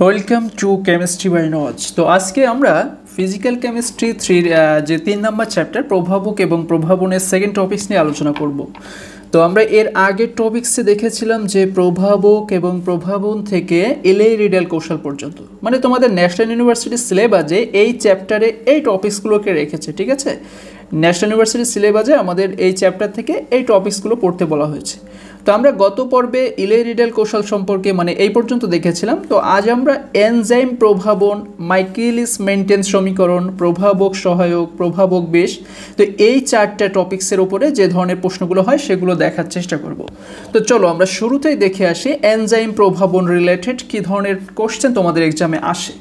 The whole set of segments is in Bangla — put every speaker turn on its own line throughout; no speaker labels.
Welcome to chemistry by নজ। তো আজকে আমরা ফিজিক্যাল কেমিস্ট্রি 3 যে 3 নম্বর চ্যাপ্টার প্রভাবক এবং প্রভাবনের সেকেন্ড টপিকস নিয়ে আলোচনা করব। তো আমরা এর আগের টপিক্সে দেখেছিলাম যে প্রভাবক এবং প্রভাবন থেকে এলএই রিডেল কৌশল পর্যন্ত, মানে তোমাদের ন্যাশনাল ইউনিভার্সিটির সিলেবাসে এই চ্যাপ্টারে এই টপিকসগুলোকে রেখেছে, ঠিক আছে। ন্যাশনাল ইউনিভার্সিটির সিলেবাসে আমাদের এই চ্যাপ্টার থেকে এই টপিকসগুলো পড়তে বলা হয়েছে। তো আমরা গত পর্বে এলএই রিডেল কৌশল সম্পর্কে মানে এই পর্যন্ত দেখেছিলাম। তো আজ আমরা এনজাইম প্রভাবন, মাইকেলিস মেন্টেন সমীকরণ, প্রভাবক সহায়ক, প্রভাবক বেশ, তো এই চারটা টপিক্সের উপরে যে ধরনের প্রশ্নগুলো হয় সেগুলো দেখার চেষ্টা করব। তো চলো আমরা শুরুতেই দেখে আসি এনজাইম প্রভাবন রিলেটেড কী ধরনের কোশ্চেন তোমাদের এক্সামে আসে।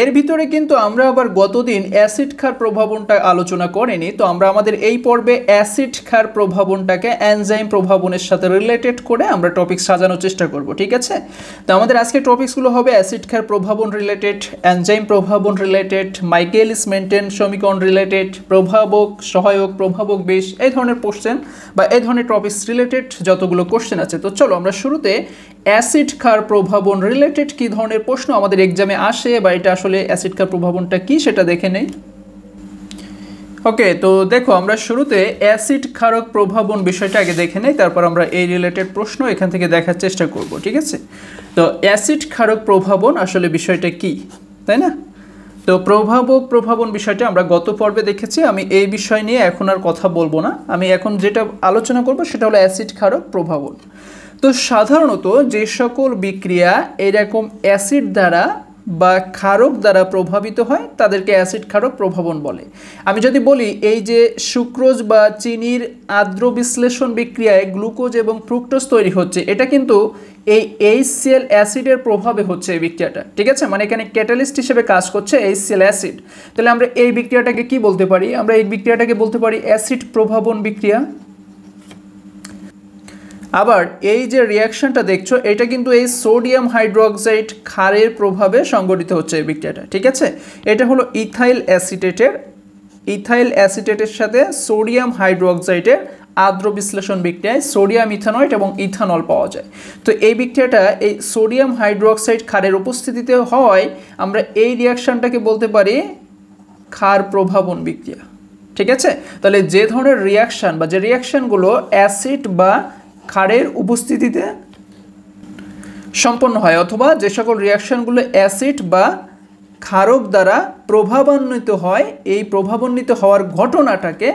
এর ভিতরে কিন্তু আমরা আবার গতদিন অ্যাসিড ক্ষার প্রভাবনটা আলোচনা করিনি। তো আমরা আমাদের এই পর্বে অ্যাসিড ক্ষার প্রভাবনটাকে এনজাইম প্রভাবনের সাথে রিলেটেড করে আমরা টপিক সাজানোর চেষ্টা করব, ঠিক আছে। তো আমাদের আজকে টপিকসগুলো হবে অ্যাসিড ক্ষার প্রভাবন রিলেটেড, এনজাইম প্রভাবন রিলেটেড, মাইকেলিস মেন্টেন সমীকরণ রিলেটেড, প্রভাবক সহায়ক, প্রভাবক বেশ, এই ধরনের কোশ্চেন বা এই ধরনের টপিকস রিলেটেড যতগুলো কোশ্চেন আছে। তো চলো আমরা শুরুতে অ্যাসিড ক্ষার প্রভাবন রিলেটেড কী ধরনের প্রশ্ন আমাদের এক্সামে আসে বা এটা আসলে অ্যাসিড ক্ষার প্রভাবনটা কি সেটা দেখে নেই। ওকে, তো দেখো আমরা শুরুতে অ্যাসিড ক্ষারক প্রভাবন বিষয়টা আগে দেখে নেই, তারপর আমরা এই রিলেটেড প্রশ্ন এখান থেকে দেখার চেষ্টা করব, ঠিক আছে। তো অ্যাসিড ক্ষারক প্রভাবন আসলে বিষয়টা কি, তাই না? তো প্রভাবক প্রভাবন বিষয়টা আমরা গত পর্বে দেখেছি। আমি এই বিষয় নিয়ে এখন আর কথা বলবো না। আমি এখন যেটা আলোচনা করব সেটা হলো অ্যাসিড ক্ষারক প্রভাবন। তো সাধারণত যে সকল বিক্রিয়া এরকম অ্যাসিড দ্বারা বা ক্ষারক দ্বারা প্রভাবিত হয় তাদেরকে অ্যাসিড ক্ষারক প্রভাবন বলে। আমি যদি বলি এই যে সুক্রোজ বা চিনির আর্দ্র বিশ্লেষণ বিক্রিয়ায় গ্লুকোজ এবং ফ্রুক্টোজ তৈরি হচ্ছে, এটা কিন্তু এই HCl অ্যাসিডের প্রভাবে হচ্ছে এই বিক্রিয়াটা, ঠিক আছে। মানে এখানে ক্যাটালিস্ট হিসেবে কাজ করছে HCl অ্যাসিড। তাহলে আমরা এই বিক্রিয়াটাকে কি বলতে পারি? আমরা এই বিক্রিয়াটাকে বলতে পারি অ্যাসিড প্রভাবন বিক্রিয়া। আবার এই যে রিয়াকশনটা দেখছো এটা কিন্তু এই সোডিয়াম হাইড্রোক্সাইড ক্ষারের প্রভাবে সংঘটিত হচ্ছে এই বিক্রিয়াটা, ঠিক আছে। এটা হলো ইথাইল অ্যাসিটেটের সাথে সোডিয়াম হাইড্রোক্সাইডের আর্দ্র বিশ্লেষণ বিক্রিয়ায় সোডিয়াম ইথানয়েড এবং ইথানল পাওয়া যায়। তো এই বিক্রিয়াটা এই সোডিয়াম হাইড্রোক্সাইড ক্ষারের উপস্থিতিতে হয় আমরা এই রিয়াকশনটাকে বলতে পারি ক্ষার প্রভাবন বিক্রিয়া, ঠিক আছে। তাহলে যে ধরনের রিয়াকশন বা যে রিয়াকশনগুলো অ্যাসিড বা ক্ষারের উপস্থিতিতে সম্পন্ন হয় অথবা যে সকল রিয়াকশনগুলো অ্যাসিড বা ক্ষারক দ্বারা প্রভাবান্বিত হয়, এই প্রভাবান্বিত হওয়ার ঘটনাটাকে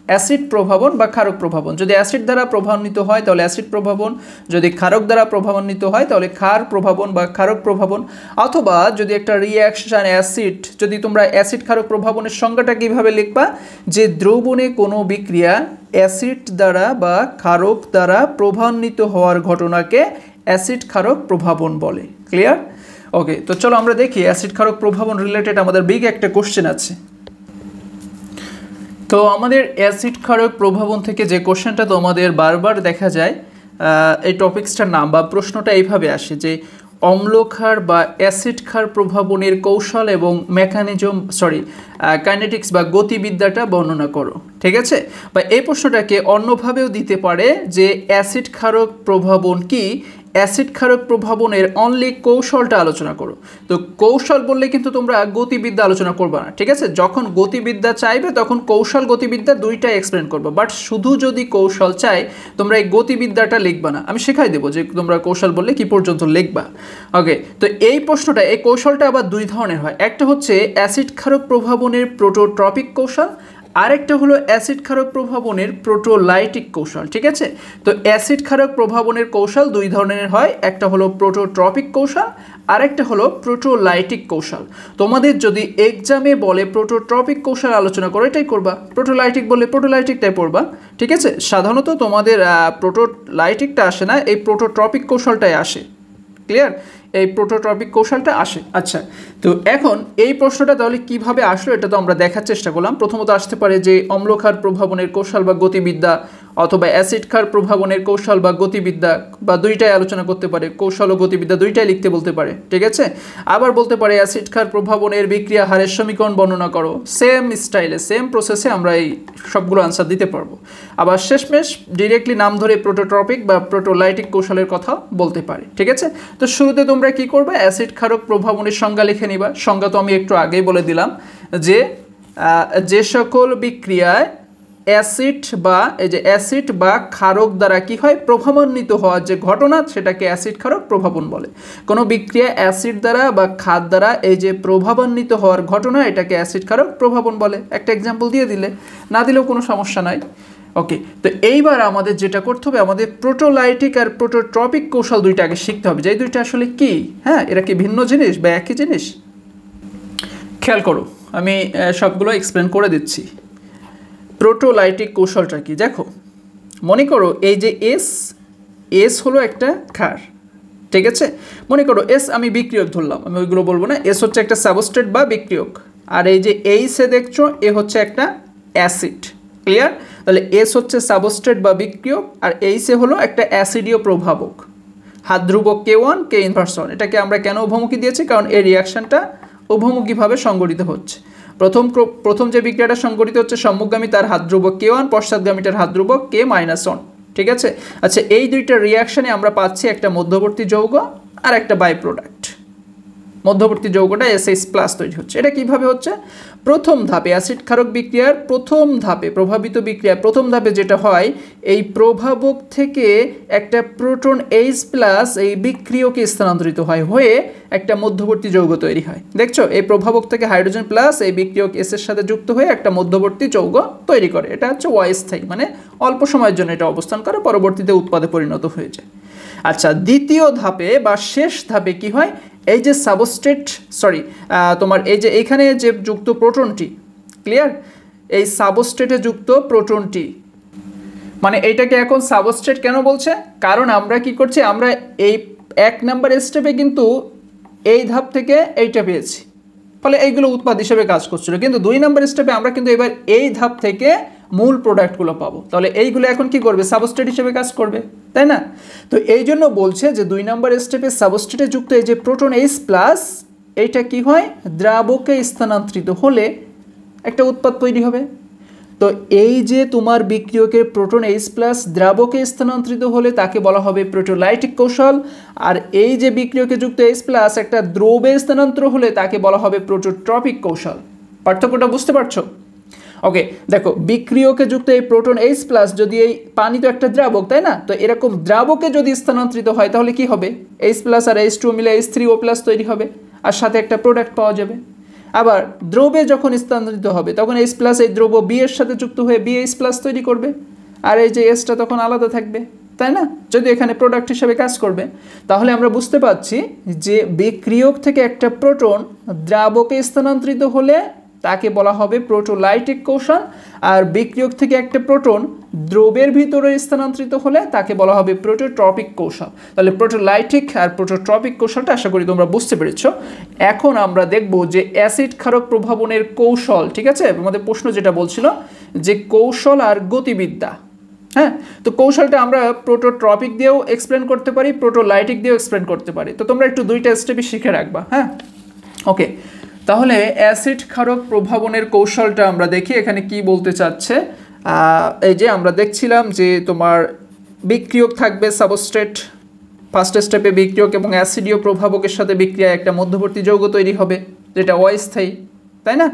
অ্যাসিড প্রভাবন বা ক্ষারক প্রভাবন। যদি অ্যাসিড দ্বারা প্রভাবান্বিত হয় তাহলে অ্যাসিড প্রভাবন, যদি ক্ষারক দ্বারা প্রভাবান্বিত হয় তাহলে ক্ষার প্রভাবন বা ক্ষারক প্রভাবন। অথবা যদি একটা রিয়াকশন অ্যাসিড, যদি তোমরা অ্যাসিড ক্ষারক প্রভাবনের সংজ্ঞাটা কীভাবে লিখবা, যে দ্রবণে কোনো বিক্রিয়া অ্যাসিড দ্বারা বা ক্ষারক দ্বারা প্রভাবান্বিত হওয়ার ঘটনাকে অ্যাসিড ক্ষারক প্রভাবন বলে। ক্লিয়ার? ওকে, তো চলো আমরা দেখি অ্যাসিড ক্ষারক প্রভাবন রিলেটেড আমাদের বিগ একটা কোশ্চেন আছে। তো আমাদের অ্যাসিড ক্ষারক প্রভাবন থেকে যে কোশ্চেনটা তোমাদের বারবার দেখা যায়, এই টপিক্সটার নাম বা প্রশ্নটা এইভাবে আসে যে অম্লক্ষার বা অ্যাসিড ক্ষার প্রভাবনের কৌশল এবং কাইনেটিক্স বা গতিবিদ্যাটা বর্ণনা করো, ঠিক আছে। বা এই প্রশ্নটাকে অন্যভাবেও দিতে পারে যে অ্যাসিড ক্ষারক প্রভাবন কি, অ্যাসিড ক্ষারক প্রভাবনের অনলি কৌশলটা আলোচনা করো। তো কৌশল বললে কিন্তু তোমরা গতিবিদ্যা আলোচনা করবে না, ঠিক আছে। যখন গতিবিদ্যা চাইবে তখন কৌশল গতিবিদ্যা দুইটাই এক্সপ্লেন করবে, বাট শুধু যদি কৌশল চাই তোমরা এই গতিবিদ্যাটা লিখবা না। আমি শেখাই দেবো যে তোমরা কৌশল বললে কি পর্যন্ত লিখবা। ওকে, তো এই প্রশ্নটা, এই কৌশলটা আবার দুই ধরনের হয়। একটা হচ্ছে অ্যাসিড ক্ষারক প্রভাবনের প্রোটোট্রপিক কৌশল, আরেকটা হলো অ্যাসিড ক্ষারক প্রভাবনের প্রোটোলাইটিক কৌশল, ঠিক আছে। তো অ্যাসিড ক্ষারক প্রভাবনের কৌশল দুই ধরনের হয়, একটা হলো প্রোটোট্রপিক কৌশল, আরেকটা হলো প্রোটোলাইটিক কৌশল। তোমাদের যদি এক্সামে বলে প্রোটোট্রপিক কৌশল আলোচনা করো, এটাই করবা। প্রোটোলাইটিক বলে প্রোটোলাইটিকটাই পড়বা, ঠিক আছে। সাধারণত তোমাদের প্রোটোলাইটিকটা আসে না, এই প্রোটোট্রপিক কৌশলটাই আসে। ক্লিয়ার? এই প্রোটোট্রপিক কৌশলটা আসে। আচ্ছা, তো এখন এই প্রশ্নটা তাহলে কিভাবে আসলো এটা তো আমরা দেখার চেষ্টা করলাম। প্রথমত আসতে পারে যে অম্লক্ষার প্রভাবনের কৌশল বা গতিবিদ্যা, অথবা অ্যাসিড ক্ষার প্রভাবনের কৌশল বা গতিবিদ্যা, বা দুইটাই আলোচনা করতে পারে, কৌশল ও গতিবিদ্যা দুইটাই লিখতে বলতে পারে, ঠিক আছে। আবার বলতে পারে অ্যাসিড ক্ষার প্রভাবনের বিক্রিয়া হারের সমীকরণ বর্ণনা করো। সেম স্টাইলে সেম প্রসেসে আমরা এই সবগুলো আনসার দিতে পারবো। আবার শেষমেশ ডিরেক্টলি নাম ধরে প্রোটোট্রপিক বা প্রোটোলাইটিক কৌশলের কথা বলতে পারে, ঠিক আছে। তো শুরুতে তোমরা তোমরা কি করবে, অ্যাসিড ক্ষারক প্রভাবনের সংজ্ঞা লিখে নিবা। সংজ্ঞা তো আমি একটু আগেই বলে দিলাম যে যে সকল বিক্রিয়ায় অ্যাসিড বা ক্ষারক দ্বারা কি হয় প্রভাবান্বিত হওয়ার যে ঘটনা সেটাকে অ্যাসিড ক্ষারক প্রভাবন বলে। কোনো বিক্রিয়া অ্যাসিড দ্বারা বা ক্ষার দ্বারা এই যে প্রভাবান্বিত হওয়ার ঘটনা এটাকে অ্যাসিড ক্ষারক প্রভাবন বলে। একটা এক্সাম্পল দিয়ে দিলে, না দিলেও কোনো সমস্যা নাই। ওকে, তো এইবার আমাদের যেটা করতে হবে, আমাদের প্রোটোলাইটিক আর প্রোটোট্রপিক কৌশল দুইটা আগে শিখতে হবে। যে দুইটা আসলে কি, হ্যাঁ, এরা কি ভিন্ন জিনিস বা একই জিনিস? খেয়াল করো, আমি সবগুলো এক্সপ্লেন করে দিচ্ছি। প্রোটোলাইটিক কৌশলটা কি দেখো, মনে করো এই যে এস হলো একটা ক্ষার, ঠিক আছে? মনে করো এস আমি বিক্রিয়ক ধরলাম, আমি ওইগুলো বলবো না। এস হচ্ছে একটা সাবস্ট্রেট বা বিক্রিয়ক, আর এই যে এইসে দেখছো এ হচ্ছে একটা অ্যাসিড। ক্লিয়ার? তাহলে এস হচ্ছে সাবস্ট্রেট বা বিক্রিয়ক, আর এইসে হলো একটা অ্যাসিডীয় প্রভাবক। হাত ধ্রুবক K1 K ইনভার্স 1। এটাকে আমরা কেন উভমুখী দিয়েছি? কারণ এই রিয়াকশনটা উভমুখীভাবে সংঘটিত হচ্ছে। প্রথম যে বিক্রিয়াটা সংঘটিত হচ্ছে সম্মুখগামী, তার হাত ধ্রুবক K1, পশ্চাৎগামীটার হাত ধ্রুবক K-1। ঠিক আছে? আচ্ছা, এই দুইটা রিয়াকশনে আমরা পাচ্ছি একটা মধ্যবর্তী যৌগ আর একটা বাই প্রোডাক্ট। মধ্যবর্তী যৌগটা SH+ তৈরি হচ্ছে। এটা কিভাবে হচ্ছে? প্রথম ধাপে অ্যাসিড ক্ষারক বিক্রিয়ার প্রথম ধাপে, প্রভাবিত বিক্রিয়ার প্রথম ধাপে যেটা হয়, এই প্রভাবক থেকে একটা প্রোটন H+ এই বিক্রিয়কে স্থানান্তরিত হয়ে একটা মধ্যবর্তী যৌগ তৈরি হয়। দেখছো, এই প্রভাবক থেকে হাইড্রোজেন প্লাস এই বিক্রিয়ক S এর সাথে যুক্ত হয়ে একটা মধ্যবর্তী যৌগ তৈরি করে। এটা হচ্ছে অস্থায়ী, মানে অল্প সময়ের জন্য এটা অবস্থান করে, পরবর্তীতে উৎপাদে পরিণত হয়ে যায়। আচ্ছা, দ্বিতীয় ধাপে বা শেষ ধাপে কি হয়, এই যে তোমার এই যে এখানে যে যুক্ত প্রোটনটি, ক্লিয়ার, এই সাবস্ট্রেটে যুক্ত প্রোটনটি, মানে এইটাকে এখন সাবস্ট্রেট কেন বলছে? কারণ আমরা কি করছি, আমরা এই 1 নাম্বার স্টেপে কিন্তু এই ধাপ থেকে এইটা পেয়েছি, ফলে এইগুলো উৎপাদ হিসেবে কাজ করছিল। কিন্তু 2 নাম্বার স্টেপে আমরা কিন্তু এবার এই ধাপ থেকে মূল প্রোডাক্টগুলো পাবো। তাহলে এইগুলো এখন কি করবে? সাবস্ট্রেট হিসেবে কাজ করবে, তাই না? তো এই জন্য বলছে যে 2 নাম্বার স্টেপে সাবস্ট্রেটে যুক্ত এই যে প্রোটন H+, এইটা কি হয়, দ্রাবকে স্থানান্তরিত হলে একটা উৎপাদ তৈরি হবে। তো এই যে তোমার বিক্রিয়কের প্রোটন H+ দ্রাবকে স্থানান্তরিত হলে তাকে বলা হবে প্রোটোলাইটিক কৌশল, আর এই যে বিক্রিয়কে যুক্ত H+ একটা দ্রবে স্থানান্তর হলে তাকে বলা হবে প্রোটোট্রপিক কৌশল। পার্থক্যটা বুঝতে পারছো? ওকে, দেখো, বিক্রিয়কে যুক্ত এই প্রোটন H+ যদি এই পানি তো একটা দ্রাবক, তাই না? তো এরকম দ্রাবকে যদি স্থানান্তরিত হয় তাহলে কি হবে? H+ আর H2 মিলে H3O+ তৈরি হবে, আর সাথে একটা প্রোডাক্ট পাওয়া যাবে। আবার দ্রবে যখন স্থানান্তরিত হবে তখন H+ এই দ্রব B এর সাথে যুক্ত হয়ে BH+ তৈরি করবে, আর এই যে Hটা তখন আলাদা থাকবে, তাই না? যদি এখানে প্রোডাক্ট হিসেবে কাজ করবে। তাহলে আমরা বুঝতে পারছি যে বিক্রিয়ক থেকে একটা প্রোটন দ্রাবকে স্থানান্তরিত হলে তাকে বলা হবে প্রোটোলাইটিক কৌশল, আর বিক্রিয়ক থেকে একটা প্রোটন দ্রবের ভিতরে স্থানান্তরিত হলে তাকে বলা হবে প্রোটোট্রপিক কৌশল। তাহলে প্রোটোলাইটিক আর প্রোটোট্রপিক কৌশলটা আশা করি তোমরা বুঝতে পেরেছো। এখন আমরা দেখব যে অ্যাসিড ক্ষারক প্রভাবনের কৌশল, ঠিক আছে? আমাদের প্রশ্ন যেটা বলছিল যে কৌশল আর গতিবিদ্যা, হ্যাঁ, তো কৌশলটা আমরা প্রোটোট্রপিক দিয়েও এক্সপ্লেন করতে পারি, প্রোটোলাইটিক দিয়েও এক্সপ্লেন করতে পারি। তো তোমরা একটু দুইটা স্টেপই শিখে রাখবা, হ্যাঁ? ওকে, তাহলে অ্যাসিড ক্ষারক প্রভাবনের কৌশলটা আমরা দেখি এখানে কি বলতে চাচ্ছে। এই যে আমরা দেখছিলাম যে তোমার বিক্রিয়ক থাকবে সাবস্ট্রেট, ফার্স্ট স্টেপে বিক্রিয়ক এবং অ্যাসিডীয় প্রভাবকের সাথে বিক্রিয়ায় একটা মধ্যবর্তী যৌগ তৈরি হবে যেটা অস্থায়ী, তাই না?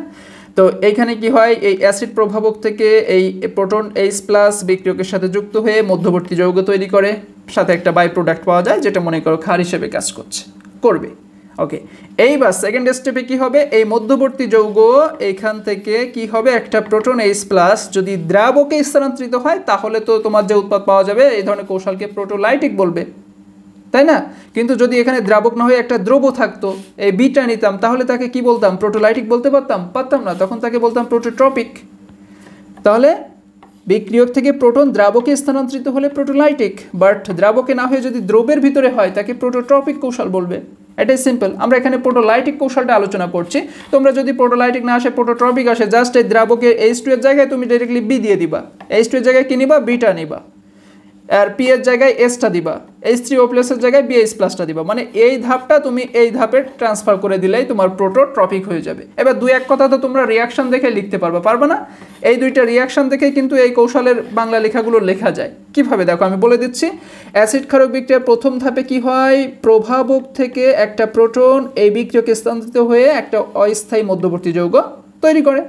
তো এইখানে কি হয়, এই অ্যাসিড প্রভাবক থেকে এই প্রোটন H+ বিক্রিয়কের সাথে যুক্ত হয়ে মধ্যবর্তী যৌগ তৈরি করে, সাথে একটা বাই প্রোডাক্ট পাওয়া যায় যেটা মনে করো ক্ষার হিসেবে কাজ করবে। ওকে, এইবার সেকেন্ড স্টেপে কি হবে, এই মধ্যবর্তী যৌগ এইখান থেকে কি হবে, একটা প্রোটন H+ যদি দ্রাবকে স্থানান্তরিত হয় তাহলে তো তোমার যে উৎপাদ পাওয়া যাবে এই ধরনের কৌশলকে প্রোটোলাইটিক বলবে, তাই না? কিন্তু যদি এখানে দ্রাবক না হয়ে একটা দ্রব থাকতো, এই বিটা নিতাম, তাহলে তাকে কি বলতাম? প্রোটোলাইটিক বলতে পারতাম না, তখন তাকে বলতাম প্রোটোট্রপিক। তাহলে বিক্রিয়ক থেকে প্রোটন দ্রাবকে স্থানান্তরিত হলে প্রোটোলাইটিক, বাট দ্রাবকে না হয়ে যদি দ্রবের ভিতরে হয় তাকে প্রোটোট্রপিক কৌশল বলবে। এটাই সিম্পল। আমরা এখানে প্রোটোলাইটিক কৌশলটা আলোচনা করছি। তোমরা যদি প্রোটোলাইটিক না আসে, প্রোটোট্রপিক আসে, জাস্ট এই দ্রাবকের H2 এর জায়গায় তুমি ডাইরেক্টলি B দিয়ে দিবা, H2 এর জায়গায় কি নিবা? বিটা নিবা, আর P এর জায়গায় Sটা দিবা, H3O প্লাসের জায়গায় BH প্লাসটা দিবা, মানে এই ধাপটা তুমি এই ধাপে ট্রান্সফার করে দিলেই তোমার প্রোটোট্রপিক হয়ে যাবে। এবার দুই এক কথা তো তোমরা রিয়াকশন দেখে লিখতে পারবে না? এই দুইটা রিয়াকশন দেখেই কিন্তু এই কৌশলের বাংলা লেখাগুলো লেখা যায়। কিভাবে দেখো আমি বলে দিচ্ছি। অ্যাসিড ক্ষারক বিক্রিয়ার প্রথম ধাপে কি হয়, প্রভাবক থেকে একটা প্রোটন এই বিক্রিয়কে স্থানান্তরিত হয়ে একটা অস্থায়ী মধ্যবর্তী যৌগ তৈরি করে।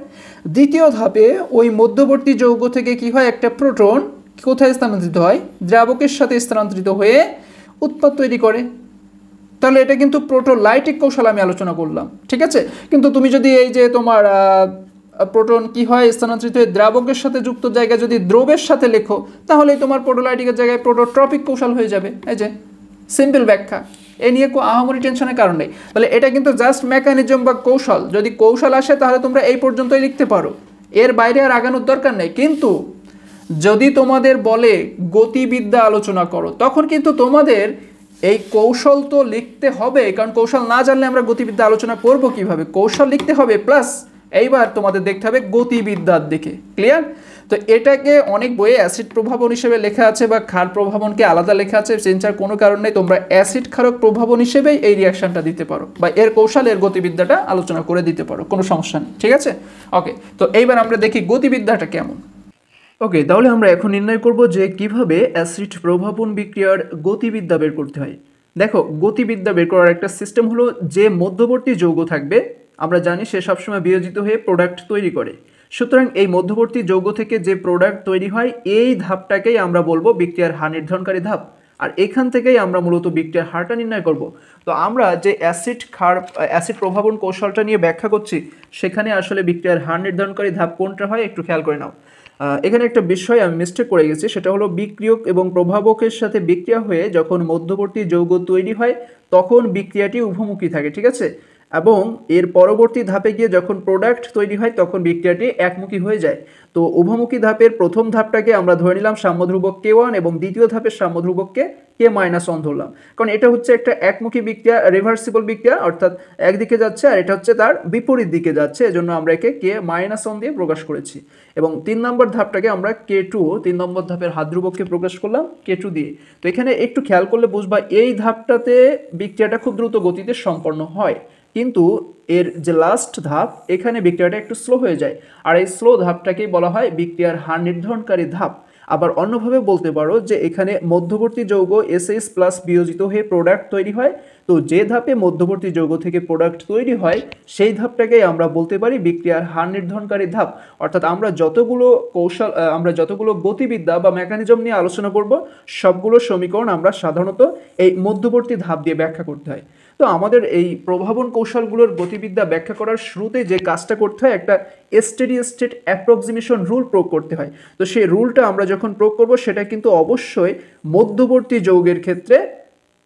দ্বিতীয় ধাপে ওই মধ্যবর্তী যৌগ থেকে কি হয়, একটা প্রোটন কোথায় স্থানান্তরিত হয়, দ্রাবকের সাথে স্থানান্তরিত হয়ে উৎপাদ তৈরি করে। তাহলে এটা কিন্তু প্রোটোলাইটিক কৌশল আমি আলোচনা করলাম, ঠিক আছে। কিন্তু তুমি যদি এই যে তোমার প্রোটন কি হয় স্থানান্তরিত হয়ে দ্রাবকের সাথে যুক্ত জায়গায় যদি দ্রবের সাথে লেখো, তাহলে তোমার প্রোটোলাইটিকের জায়গায় প্রোটোট্রপিক কৌশল হয়ে যাবে। এই যে সিম্পল ব্যাখ্যা, এ নিয়ে আহামরি টেনশনের কারণ নেই। তাহলে এটা কিন্তু জাস্ট মেকানিজম বা কৌশল, যদি কৌশল আসে তাহলে তোমরা এই পর্যন্তই লিখতে পারো, এর বাইরে আর আগানোর দরকার নেই। কিন্তু যদি তোমাদের বলে গতিবিদ্যা আলোচনা করো, তখন কিন্তু তোমাদের এই কৌশল তো লিখতে হবে, কারণ কৌশল না জানলে আমরা গতিবিদ্যা আলোচনা করব কিভাবে। কৌশল লিখতে হবে, প্লাস এইবার তোমাদের দেখতে হবে গতিবিদ্যার দিকে। ক্লিয়ার? তো এটাকে অনেক বইয়ে অ্যাসিড প্রভাবন হিসেবে লেখা আছে বা ক্ষার প্রভাবনকে আলাদা লেখা আছে, চেঞ্জার কোনো কারণ নেই। তোমরা অ্যাসিড ক্ষারক প্রভাবন হিসেবেই এই রিয়াকশনটা দিতে পারো বা এর কৌশল এর গতিবিদ্যাটা আলোচনা করে দিতে পারো, কোনো সমস্যা নেই, ঠিক আছে। ওকে, তো এইবার আমরা দেখি গতিবিদ্যাটা কেমন। ওকে, তাহলে আমরা এখন নির্ণয় করব যে কিভাবে অ্যাসিড প্রভাবন বিক্রিয়ার গতিবিদ্যা বের করতে হয়। দেখো, গতিবিদ্যা বের করার একটা সিস্টেম হলো, যে মধ্যবর্তী যৌগ থাকবে আমরা জানি সে সবসময় বিয়োজিত হয়ে প্রোডাক্ট তৈরি করে। সুতরাং এই মধ্যবর্তী যৌগ থেকে যে প্রোডাক্ট তৈরি হয় এই ধাপটাকেই আমরা বলবো বিক্রিয়ার হার নির্ধারণকারী ধাপ। আর এখান থেকেই আমরা মূলত বিক্রিয়ার হারটা নির্ণয় করব। তো আমরা যে অ্যাসিড প্রভাবন কৌশলটা নিয়ে ব্যাখ্যা করছি, সেখানে আসলে বিক্রিয়ার হার নির্ধারণকারী ধাপ কোনটা হয় একটু খেয়াল করে নাও। এখানে একটা বিষয় আমি মিস্টেক করে গেছি, সেটা হলো বিক্রিয়ক এবং প্রভাবকের সাথে বিক্রিয়া হয়ে যখন মধ্যবর্তী যৌগ তৈরি হয় তখন বিক্রিয়াটি উভমুখী থাকে, ঠিক আছে। এবং এর পরবর্তী ধাপে গিয়ে যখন প্রোডাক্ট তৈরি হয় তখন বিক্রিয়াটি একমুখী হয়ে যায়। তো উভমুখী ধাপের প্রথম ধাপটাকে আমরা ধরে নিলাম সাম্যধ্রুবক K1 এবং দ্বিতীয় ধাপের সাম্যধ্রুবককে K-1 ধরলাম, কারণ এটা হচ্ছে একটা একমুখী বিক্রিয়া, রিভার্সিবল বিক্রিয়া, অর্থাৎ একদিকে যাচ্ছে আর এটা হচ্ছে তার বিপরীত দিকে যাচ্ছে, এজন্য আমরা একে K-1 দিয়ে প্রকাশ করেছি। এবং 3 নম্বর ধাপটাকে আমরা K2, 3 নম্বর ধাপের হাত ধ্রুবককে প্রকাশ করলাম K2 দিয়ে। তো এখানে একটু খেয়াল করলে বুঝবা এই ধাপটাতে বিক্রিয়াটা খুব দ্রুত গতিতে সম্পন্ন হয়, কিন্তু এর যে লাস্ট ধাপ এখানে বিক্রিয়াটা একটু স্লো হয়ে যায়, আর এই স্লো ধাপটাকেই বলা হয় বিক্রিয়ার হার নির্ধারণকারী ধাপ। আবার অন্যভাবে বলতে পারো যে এখানে মধ্যবর্তী যৌগ SH+ বিয়োজিত হয়ে প্রোডাক্ট তৈরি হয়। তো যে ধাপে মধ্যবর্তী যৌগ থেকে প্রোডাক্ট তৈরি হয় সেই ধাপটাকেই আমরা বলতে পারি বিক্রিয়ার হার নির্ধারণকারী ধাপ। অর্থাৎ আমরা যতগুলো গতিবিদ্যা বা মেকানিজম নিয়ে আলোচনা করব, সবগুলো সমীকরণ আমরা সাধারণত এই মধ্যবর্তী ধাপ দিয়ে ব্যাখ্যা করতে হয়। তো আমাদের এই প্রভাবন কৌশলগুলোর গতিবিদ্যা ব্যাখ্যা করার শুরুতে যে কাজটা করতে হয়, একটা স্টেডি স্টেট অ্যাপ্রক্সিমেশন রুল প্রয়োগ করতে হয়। তো সেই রুলটা আমরা যখন প্রয়োগ করব সেটা কিন্তু অবশ্যই মধ্যবর্তী যৌগের ক্ষেত্রে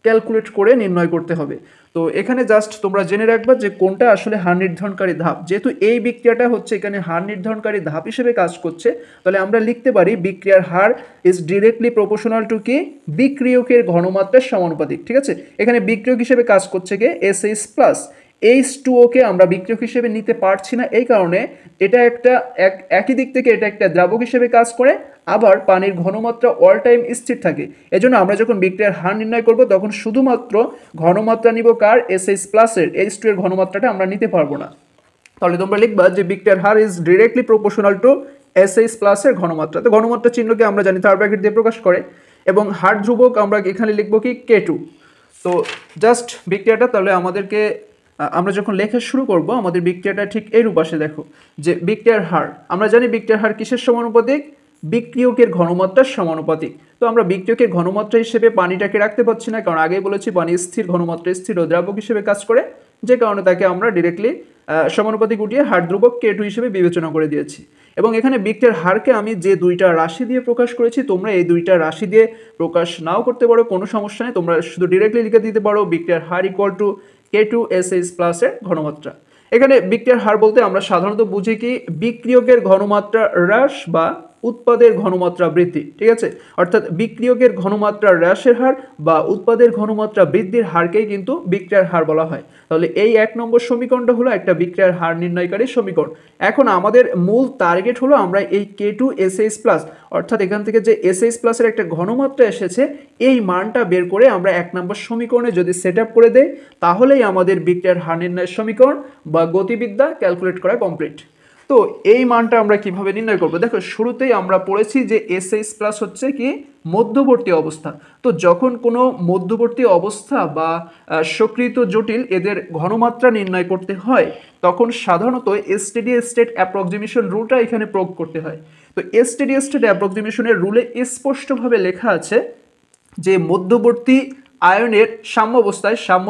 ক্যালকুলেট করে নির্ণয় করতে হবে। তো এখানে জাস্ট তোমরা জেনে রাখবা যে কোনটা আসলে হার নির্ধারণকারী ধাপ। যেহেতু এই বিক্রিয়াটা হচ্ছে এখানে হার নির্ধারণকারী ধাপ হিসেবে কাজ করছে, তাহলে আমরা লিখতে পারি বিক্রিয়ার হার ইজ ডিরেক্টলি প্রপোর্শনাল টু কি, বিক্রিয়কের ঘনমাত্রার সমানুপাতিক, ঠিক আছে। এখানে বিক্রিয়ক হিসেবে কাজ করছে কে, SH+। H2O-কে আমরা বিক্রিয়ক হিসেবে নিতে পারছি না, এই কারণে এটা একই দিক থেকে এটা একটা দ্রাবক হিসেবে কাজ করে, আবার পানির ঘনমাত্রা অল টাইম স্থির থাকে। এজন্য আমরা যখন বিক্রিয়ার হার নির্ণয় করব তখন শুধুমাত্র ঘনমাত্রা নিব কার, SH+ এর, H2 এর ঘনমাত্রাটা আমরা নিতে পারবো না। তাহলে তোমরা লিখবা যে বিক্রিয়ার হার is directly proportional to SH+ এর ঘনমাত্রা। তো ঘনমাত্রা চিহ্নকে আমরা জানি থার্ড ব্র্যাকেট দিয়ে প্রকাশ করে, এবং হার ধ্রুবক আমরা এখানে লিখবো কি, K2। তো জাস্ট বিক্রিয়াটা তাহলে আমাদেরকে আমরা যখন লেখা শুরু করব আমাদের বিক্রিয়াটা ঠিক এইরূপ আসে। দেখো যে বিক্রিয়ার হার, আমরা জানি বিক্রিয়ার হার কিসের সমানুপাতিক, বিক্রিয়কের ঘনমাত্রার সমানুপাতিক। তো আমরা বিক্রিয়কের ঘনমাত্রা হিসেবে পানিটাকে রাখতে পারছি না, কারণ আগেই বলেছি পানি স্থির ঘনমাত্রা স্থির ও দ্রাবক হিসেবে কাজ করে, যে কারণে তাকে আমরা ডিরেক্টলি সমানুপাতিক উঠিয়ে হার ধ্রুবক K2 হিসেবে বিবেচনা করে দিয়েছি। এবং এখানে বিক্রিয়ার হারকে আমি যে দুইটা রাশি দিয়ে প্রকাশ করেছি, তোমরা এই দুইটা রাশি দিয়ে প্রকাশ নাও করতে পারো, কোনো সমস্যা নেই, তোমরা শুধু ডিরেক্টলি লিখে দিতে পারো বিক্রিয়ার হার ইকুয়াল টু K2 SH+ এর ঘনমাত্রা। এখানে বিক্রিয়ার হার বলতে আমরা সাধারণত বুঝি কি, বিক্রিয়কের ঘনমাত্রা হ্রাস বা উৎপাদের ঘনমাত্রা বৃদ্ধি, ঠিক আছে। অর্থাৎ বিক্রিয়কের ঘনমাত্রা হ্রাসের হার বা উৎপাদের ঘনমাত্রা বৃদ্ধির হারকেই কিন্তু বিক্রিয়ার হার বলা হয়। তাহলে এই 1 নম্বর সমীকরণটা হলো একটা বিক্রিয়ার হার নির্ণয়কারী সমীকরণ। এখন আমাদের মূল টার্গেট হলো আমরা এই K2SH+ অর্থাৎ এখান থেকে যে SH+ এর একটা ঘনমাত্রা এসেছে এই মানটা বের করে আমরা 1 নম্বর সমীকরণে যদি সেট আপ করে দেই তাহলেই আমাদের বিক্রিয়ার হার নির্ণয়ের সমীকরণ বা গতিবিদ্যা ক্যালকুলেট করা কমপ্লিট। তো এই মানটা আমরা কিভাবে নির্ণয় করব? দেখো শুরুতেই আমরা পড়েছি যে SH+ হচ্ছে কি মধ্যবর্তী অবস্থা। তো যখন কোনো মধ্যবর্তী অবস্থা বা সক্রিয় জটিল এদের ঘনমাত্রা নির্ণয় করতে হয় তখন সাধারণত স্টেডি স্টেট অ্যাপ্রক্সিমেশন রুলটা এখানে প্রয়োগ করতে হয়। তো স্টেডি স্টেট অ্যাপ্রক্সিমেশনের রুলে স্পষ্টভাবে লেখা আছে যে মধ্যবর্তী আয়নের সাম্য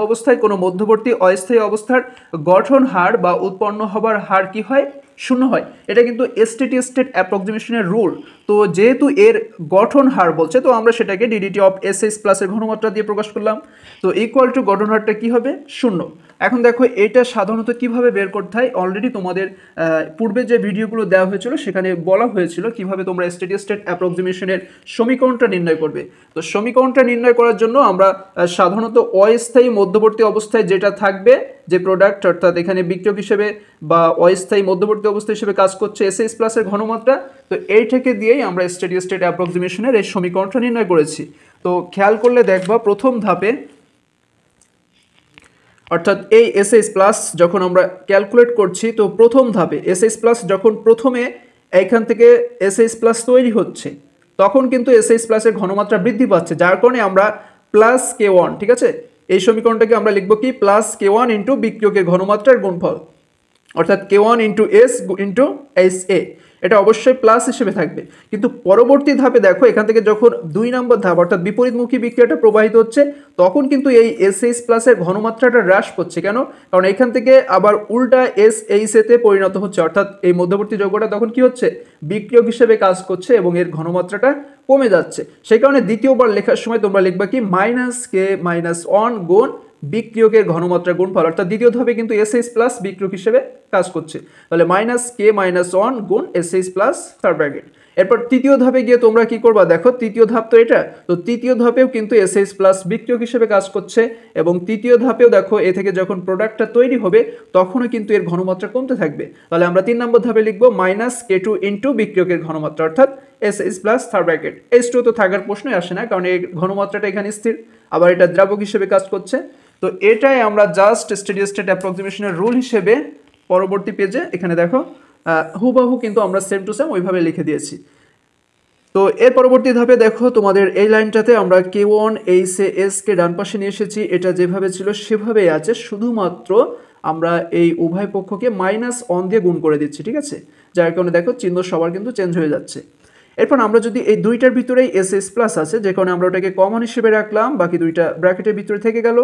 অবস্থায় কোনো মধ্যবর্তী অস্থায়ী অবস্থার গঠন হার বা উৎপন্ন হবার হার কি হয়? শূন্য হয়। এটা কিন্তু স্টেডি স্টেট অ্যাপ্রক্সিমেশনের রুল। তো যেহেতু এর গঠন হার বলছে তো আমরা সেটাকে ডিডিটি অফ SH+ এর ঘনমাত্রা দিয়ে প্রকাশ করলাম। তো ইকুয়াল টু গঠন হারটা কি হবে? শূন্য। এখন দেখো এটা সাধারণত কিভাবে বের করতে হয়, অলরেডি তোমাদের পূর্বে যে ভিডিওগুলো দেওয়া হয়েছিল সেখানে বলা হয়েছিল কিভাবে তোমরা স্টেডি স্টেট অ্যাপ্রক্সিমেশনের সমীকরণটা নির্ণয় করবে। তো সমীকরণটা নির্ণয় করার জন্য আমরা সাধারণত অস্থায়ী মধ্যবর্তী অবস্থায় যেটা থাকবে যে প্রোডাক্ট অর্থাৎ এখানে বিক্রিয়ক হিসেবে বা অস্থায়ী মধ্যবর্তী অবস্থা হিসেবে কাজ করছে SH+ এর ঘনমাত্রা, তো এইটাকে দিয়েই আমরা স্টেডি স্টেট অ্যাপ্রক্সিমেশনের এই সমীকরণটা নির্ণয় করেছি। তো খেয়াল করলে দেখবা প্রথম ধাপে অর্থাৎ এই SH+ যখন আমরা ক্যালকুলেট করছি তো প্রথম ধাপে SH+ যখন প্রথমে এইখান থেকে SH+ তৈরি হচ্ছে তখন কিন্তু SH+ এর ঘনমাত্রা বৃদ্ধি পাচ্ছে, যার কারণে আমরা প্লাস K1, ঠিক আছে, এই সমীকরণটাকে আমরা লিখব কি প্লাস K1 ইন্টু বিক্রিয়কের ঘনমাত্রার গুণফল অর্থাৎ K1 into S into SA, এটা অবশ্যই প্লাস হিসেবে থাকবে। কিন্তু পরবর্তী ধাপে দেখো এখান থেকে যখন 2 নম্বর ধাপ অর্থাৎ বিপরীতমুখী বিক্রিয়াটা প্রবাহিত হচ্ছে তখন কিন্তু এই SH+ এর ঘনমাত্রাটা হ্রাস পাচ্ছে। কেন? কারণ এখান থেকে আবার উল্টা SH তে পরিণত হচ্ছে, অর্থাৎ এই মধ্যবর্তী যৌগটা তখন কি হচ্ছে? বিক্রিয়ক হিসেবে কাজ করছে এবং এর ঘনমাত্রাটা কমে যাচ্ছে। সেই কারণে দ্বিতীয়বার লেখার সময় তোমরা লিখবা কি -K-1 গুণ বিক্রিয়কের ঘনমাত্রা গুণফল, অর্থাৎ দ্বিতীয় ধাপে কিন্তু SH+ বিক্রিয়ক হিসেবে কাজ করছে। তাহলে -K-1 গুণ SH+ থার্ড ব্র্যাকেট। এরপর তৃতীয় ধাপে গিয়ে তোমরা কি করবা? দেখো তৃতীয় ধাপ তো এটা, তো তৃতীয় ধাপেও কিন্তু SH+ বিক্রিয়ক হিসেবে কাজ করছে এবং তৃতীয় ধাপেও দেখো এ থেকে যখন প্রোডাক্টটা তৈরি হবে তখনও কিন্তু এর ঘনমাত্রা কমতে থাকবে। তাহলে আমরা 3 নম্বর ধাপে লিখবো -K2 ইন্টু বিক্রিয়কের ঘনমাত্রা অর্থাৎ SH+ থার্ড ব্র্যাকেট। H2 তো থাকার প্রশ্নই আসে না কারণ এই ঘনমাত্রাটা এখানে স্থির, আবার এটা দ্রাবক হিসেবে কাজ করছে। তো এটাই আমরা জাস্ট স্টেডি স্টেট অ্যাপ্রক্সিমেশনের রুল হিসেবে পরবর্তী পেজে এখানে দেখো হুবহু কিন্তু আমরা সেম টু সেম ওইভাবে লিখে দিয়েছি। তো এর পরবর্তী ধাপে দেখো তোমাদের এই লাইনটাতে আমরা K1 S কে ডান পাশে নিয়ে এসেছি, এটা যেভাবে ছিল সেভাবেই আছে, শুধুমাত্র আমরা এই উভয় পক্ষকে -1 দিয়ে গুণ করে দিচ্ছি, ঠিক আছে, যার কারণে দেখো চিহ্ন সবার কিন্তু চেঞ্জ হয়ে যাচ্ছে। এরপর আমরা যদি এই দুইটার ভিতরেই SH+ আছে যে কারণে আমরা ওটাকে কমন হিসেবে রাখলাম, বাকি দুইটা ব্র্যাকেটের ভিতরে থেকে গেল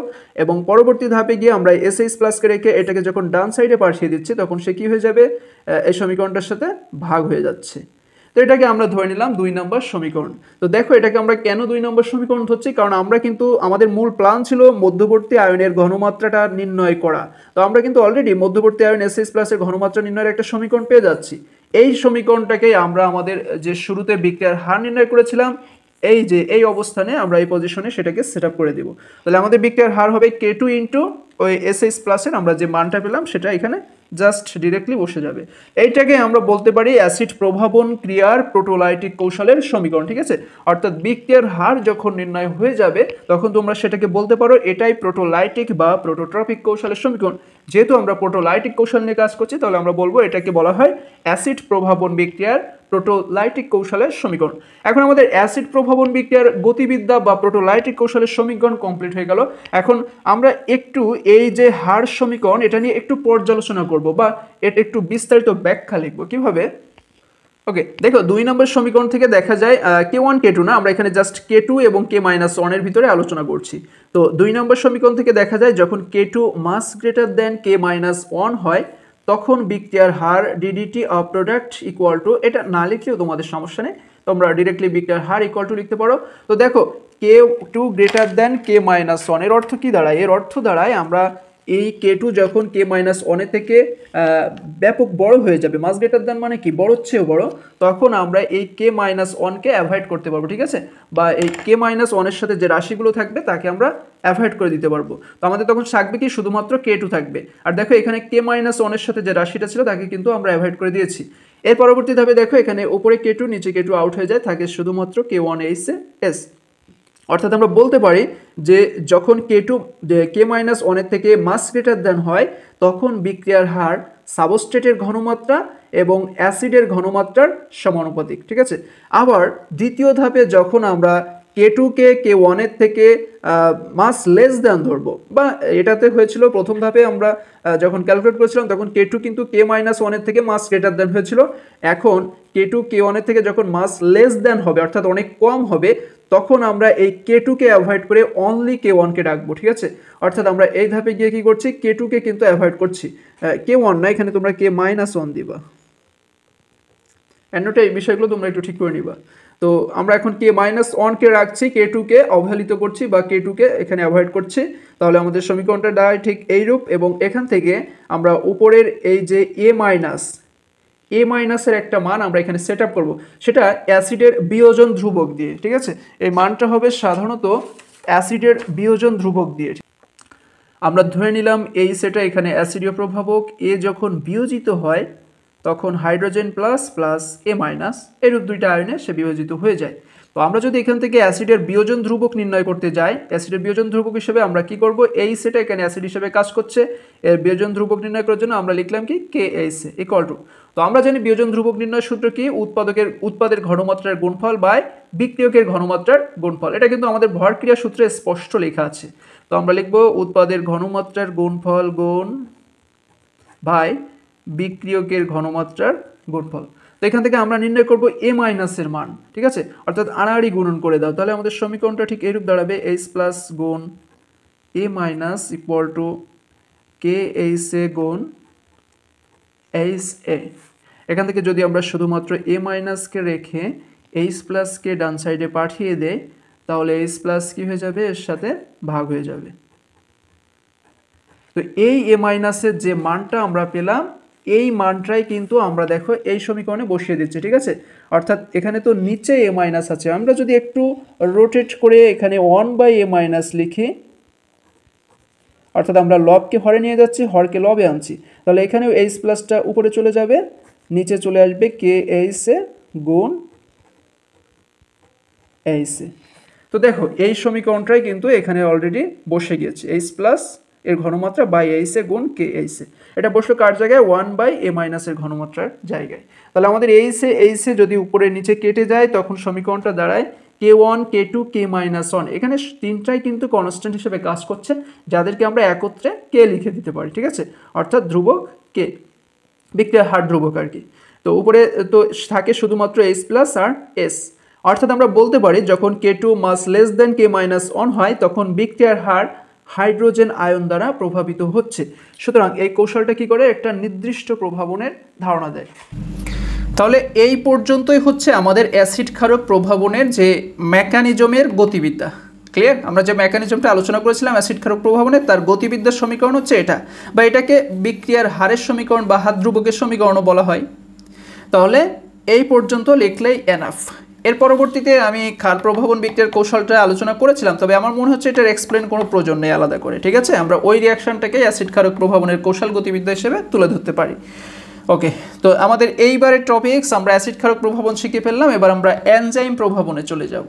এবং পরবর্তী ধাপে গিয়ে আমরা SH+ কে রেখে এটাকে যখন ডান সাইডে পাঠিয়ে দিচ্ছি তখন সে কি হয়ে যাবে? এই সমীকরণটার সাথে ভাগ হয়ে যাচ্ছে। তো এটাকে আমরা ধরে নিলাম 2 নম্বর সমীকরণ। তো দেখো এটাকে আমরা কেন 2 নম্বর সমীকরণ ধরছি, কারণ আমরা কিন্তু আমাদের মূল প্ল্যান ছিল মধ্যবর্তী আয়নের ঘনমাত্রাটা নির্ণয় করা। তো আমরা কিন্তু অলরেডি মধ্যবর্তী আয়ন SH+ এর ঘনমাত্রা নির্ণয়ের একটা সমীকরণ পেয়ে যাচ্ছি। এই সমীকরণটাকে আমরা আমাদের যে শুরুতে বিক্রিয়ার হার নির্ণয় করেছিলাম এই যে এই অবস্থানে আমরা এই পজিশনে সেটাকে সেট আপ করে দেব। তাহলে আমাদের বিক্রিয়ার হার হবে K2 ইন্টু ওই SH+ এর আমরা যে মানটা পেলাম সেটা এখানে জাস্ট ডিরেক্টলি বসে যাবে। এইটাকে আমরা বলতে পারি অ্যাসিড প্রভাবন ক্রিয়ার প্রোটোলাইটিক কৌশলের সমীকরণ, ঠিক আছে। অর্থাৎ বিক্রিয়ার হার যখন নির্ণয় হয়ে যাবে তখন তোমরা সেটাকে বলতে পারো এটাই প্রোটোলাইটিক বা প্রোটোট্রপিক কৌশলের সমীকরণ। যেহেতু আমরা প্রোটোলাইটিক কৌশল নিয়ে কাজ করছি তাহলে আমরা বলবো এটাকে বলা হয় অ্যাসিড প্রভাবন বিক্রিয়ার প্রোটোলাইটিক কৌশলের সমীকরণ। এখন আমাদের অ্যাসিড প্রভাবন বিক্রিয়ার গতিবিদ্যা বা প্রোটোলাইটিক কৌশলের সমীকরণ কমপ্লিট হয়ে গেল। এখন আমরা একটু এই যে হার সমীকরণ এটা নিয়ে একটু পর্যালোচনা করব বা এটা একটু বিস্তারিত ব্যাখ্যা লিখব কিভাবে। ওকে, দেখো 2 নম্বর সমীকরণ থেকে দেখা যায় K1 K2 না, আমরা এখানে জাস্ট K2 এবং K-1 এর ভিতরে আলোচনা করছি। তো 2 নম্বর সমীকরণ থেকে দেখা যায় যখন K2 মাস গ্রেটার দেন K-1 হয় তখন বিক্রিয়ার হার D D T of product equal to, এটা না লিখলেও তোমাদের সমস্যা নেই, তোমরা ডিরেক্টলি বিক্রিয়ার হার ইকুয়াল টু লিখতে পারো। তো দেখো K2 গ্রেটার দেন K-1 এর অর্থ কি দাঁড়ায়? এর অর্থ দাঁড়ায় আমরা এই K2 যখন K-1 এর থেকে ব্যাপক বড় হয়ে যাবে, মাস গ্রেটার দ্যান মানে কি বড় চেয়েও বড়, তখন আমরা এই K-1কে অ্যাভয়েড করতে পারবো, ঠিক আছে, বা এই K-1 এর সাথে যে রাশিগুলো থাকবে তাকে আমরা অ্যাভয়েড করে দিতে পারবো। তো আমাদের তখন থাকবে কি শুধুমাত্র K2 থাকবে। আর দেখো এখানে K-1 এর সাথে যে রাশিটা ছিল তাকে কিন্তু আমরা অ্যাভয়েড করে দিয়েছি। এর পরবর্তী ধাপে দেখো এখানে উপরে K2 নিচে K2 আউট হয়ে যায়, থাকে শুধুমাত্র K1H অর্থাৎ আমরা বলতে পারি যে যখন K2 K-1 এর থেকে মাস গ্রেটার দ্যান হয় তখন বিক্রিয়ার হার সাবস্ট্রেটের ঘনমাত্রা এবং অ্যাসিডের ঘনমাত্রার সমানুপাতিক, ঠিক আছে। আবার দ্বিতীয় ধাপে যখন আমরা K2কে K1 এর থেকে মাস লেস দ্যান ধরবো, বা এটাতে হয়েছিল প্রথম ধাপে আমরা যখন ক্যালকুলেট করেছিলাম তখন K2 কিন্তু K-1 এর থেকে মাস গ্রেটার দ্যান হয়েছিল। এখন K2 K1 এর থেকে যখন মাস লেস দ্যান হবে অর্থাৎ অনেক কম হবে, তখন আমরা এই K2কে অ্যাভয়েড করে অনলি K1কে ডাকবো, ঠিক আছে। অর্থাৎ আমরা এই ধাপে গিয়ে কি করছি, K2কে কিন্তু অ্যাভয়েড করছি, K1 না, এখানে তোমরা K-1 দিবা। অ্যান্ড এই বিষয়গুলো তোমরা একটু ঠিক করে নিবা। তো আমরা এখন K-1কে রাখছি, K2কে অবহেলিত করছি বা K2কে এখানে অ্যাভয়েড করছি। তাহলে আমাদের সমীকরণটা দাঁড়ায় ঠিক এইরূপ, এবং এখান থেকে আমরা উপরের এই যে A মাইনাসের একটা মান আমরা এখানে সেট আপ করবো, সেটা অ্যাসিডের বিয়োজন ধ্রুবক দিয়ে, ঠিক আছে। এই মানটা হবে সাধারণত অ্যাসিডের বিয়োজন ধ্রুবক দিয়ে। আমরা ধরে নিলাম এই সেটা এখানে অ্যাসিডীয় প্রভাবক এ যখন বিয়োজিত হয় তখন হাইড্রোজেন প্লাস প্লাস A- এরূপ দুইটা আয়নে সে বিয়োজিত হয়ে যায়। তো আমরা যদি এখান থেকে অ্যাসিডের বিয়োজন ধ্রুবক নির্ণয় করতে যাই, অ্যাসিডের বিয়োজন ধ্রুবক হিসেবে আমরা কি করব, এই সেটা এখানে অ্যাসিড হিসেবে কাজ করছে, এর বিয়োজন ধ্রুবক নির্ণয় করার জন্য আমরা লিখলাম কি KH ইকুয়াল টু, তো আমরা জানি বিয়োজন ধ্রুবক নির্ণয় সূত্র কি, উৎপাদের ঘনমাত্রার গুণফল বাই বিক্রিয়কের ঘনমাত্রার গুণফল। এটা কিন্তু আমাদের ভরক্রিয়া সূত্রে স্পষ্ট লেখা আছে। তো আমরা লিখব উৎপাদের ঘনমাত্রার গুণফল গুণ বাই বিক্রিয়কের ঘনমাত্রার গুণফল। তো এখান থেকে আমরা নির্ণয় করব A- এর মান, ঠিক আছে, অর্থাৎ আড়াআড়ি গুণন করে দাও। তাহলে আমাদের সমীকরণটা ঠিক এরূপ দাঁড়াবে, H প্লাস গুণ A- ইকুয়াল টু KH গুণ HA। এখান থেকে যদি আমরা শুধুমাত্র A- রেখে H প্লাসকে ডান সাইডে পাঠিয়ে দেই, তাহলে H প্লাস কি হয়ে যাবে, এর সাথে ভাগ হয়ে যাবে। তো এই A- যে মানটা আমরা পেলাম, এই মানটাই কিন্তু আমরা দেখো এই সমীকরণে বসিয়ে দিচ্ছি, ঠিক আছে। অর্থাৎ এখানে তো নিচে A- আছে, আমরা যদি একটু রোটেট করে এখানে 1/A- লিখি, অর্থাৎ আমরা লবকে হরে নিয়ে যাচ্ছি, হরকে লবে আনছি, তাহলে এখানেও H প্লাসটা উপরে চলে যাবে, নিচে চলে আসবে KH গুণ HA। তো দেখো এই সমীকরণটাই কিন্তু এখানে অলরেডি বসে গিয়েছে, H প্লাস এর ঘনমাত্রা বাই HA গুণ KH। এটা বসলো কার জায়গায়, 1/A- এর ঘনমাত্রার জায়গায়। তাহলে আমাদের HA যদি উপরে নিচে কেটে যায় তখন সমীকরণটা দাঁড়ায় K1 K2 K-1। এখানে তিনটাই কিন্তু কনস্ট্যান্ট হিসেবে কাজ করছে, যাদেরকে আমরা একত্রে K লিখে দিতে পারি, ঠিক আছে, অর্থাৎ ধ্রুবক K, বিক্রিয়ার হার ধ্রুবক আর কি। তো উপরে তো থাকে শুধুমাত্র H প্লাস আর S, অর্থাৎ আমরা বলতে পারি যখন K2 মাস লেস দেন K-1 হয় তখন বিক্রিয়ার হার হাইড্রোজেন আয়ন দ্বারা প্রভাবিত হচ্ছে। সুতরাং এই কৌশলটা কি করে, একটা নির্দিষ্ট প্রভাবনের ধারণা দেয়। তাহলে এই পর্যন্তই হচ্ছে আমাদের অ্যাসিড ক্ষারক প্রভাবনের যে মেকানিজমের গতিবিদ্যা। ক্লিয়ার? আমরা যে মেকানিজমটা আলোচনা করেছিলাম অ্যাসিড ক্ষারক প্রভাবনের, তার গতিবিদ্যার সমীকরণ হচ্ছে এটা, বা এটাকে বিক্রিয়ার হারের সমীকরণ বা হার ধ্রুবকের সমীকরণও বলা হয়। তাহলে এই পর্যন্ত লিখলেই এনাফ। এর পরবর্তীতে আমি ক্ষার প্রভাবন বিক্রিয়ার কৌশলটা আলোচনা করেছিলাম, তবে আমার মনে হচ্ছে এটার এক্সপ্লেন কোনো প্রয়োজন নেই আলাদা করে, ঠিক আছে। আমরা ওই রিয়াকশনটাকে অ্যাসিড ক্ষারক প্রভাবনের কৌশল গতিবিদ্যা হিসেবে তুলে ধরতে পারি। ওকে, তো আমাদের এইবারের টপিকস আমরা অ্যাসিড ক্ষারক প্রভাবন শিখে ফেললাম, এবার আমরা এনজাইম প্রভাবনে চলে যাব।